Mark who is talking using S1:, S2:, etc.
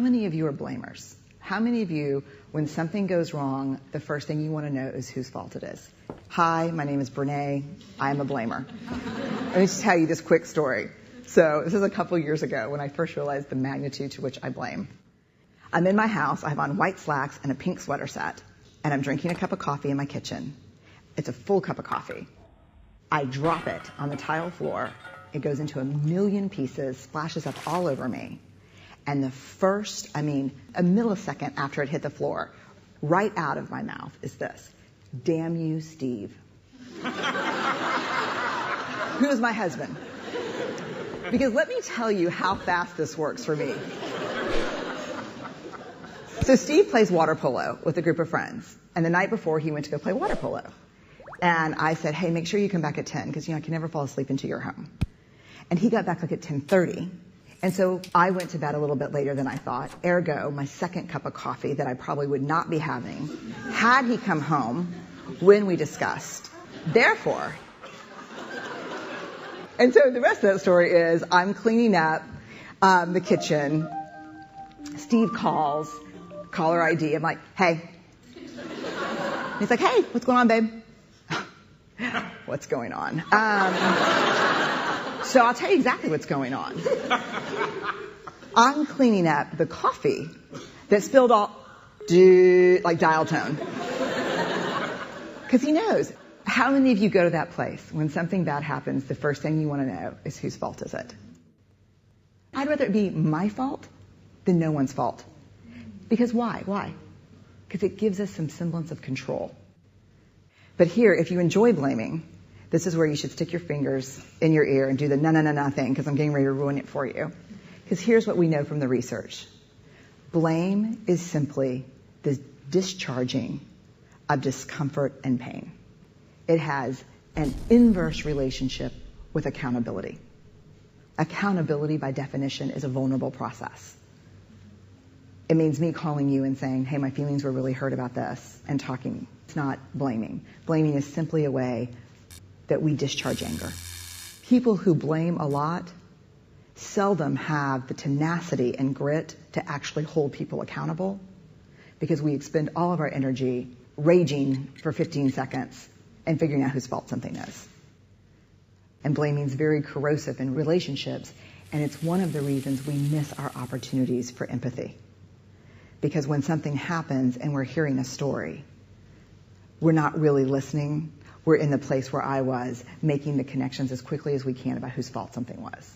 S1: many of you are blamers? How many of you, when something goes wrong, the first thing you want to know is whose fault it is? Hi, my name is Brené. I'm a blamer. Let me just tell you this quick story. So this is a couple years ago when I first realized the magnitude to which I blame. I'm in my house. I have on white slacks and a pink sweater set, and I'm drinking a cup of coffee in my kitchen. It's a full cup of coffee. I drop it on the tile floor. It goes into a million pieces, splashes up all over me. And the first, a millisecond after it hit the floor, right out of my mouth is this: damn you, Steve. Who is my husband? Because let me tell you how fast this works for me. So Steve plays water polo with a group of friends. And the night before, he went to go play water polo. And I said, hey, make sure you come back at 10, because I can never fall asleep until you're home. And he got back like at 10:30. And so I went to bed a little bit later than I thought. Ergo, my second cup of coffee that I probably would not be having had he come home when we discussed. Therefore, and so the rest of that story is I'm cleaning up the kitchen. Steve calls, caller ID. I'm like, hey. He's like, hey, what's going on, babe? What's going on? So I'll tell you exactly what's going on. I'm cleaning up the coffee that spilled all, like dial tone. Because he knows. How many of you go to that place when something bad happens, the first thing you want to know is whose fault is it? I'd rather it be my fault than no one's fault. Because why? Why? Because it gives us some semblance of control. But here, if you enjoy blaming, this is where you should stick your fingers in your ear and do the na thing, because I'm getting ready to ruin it for you. Because here's what we know from the research. Blame is simply the discharging of discomfort and pain. It has an inverse relationship with accountability. Accountability, by definition, is a vulnerable process. It means me calling you and saying, hey, my feelings were really hurt about this, and talking. It's not blaming. Blaming is simply a way that we discharge anger. People who blame a lot seldom have the tenacity and grit to actually hold people accountable, because we expend all of our energy raging for 15 seconds and figuring out whose fault something is. And blaming is very corrosive in relationships, and it's one of the reasons we miss our opportunities for empathy. Because when something happens and we're hearing a story, we're not really listening. We're in the place where I was, making the connections as quickly as we can about whose fault something was.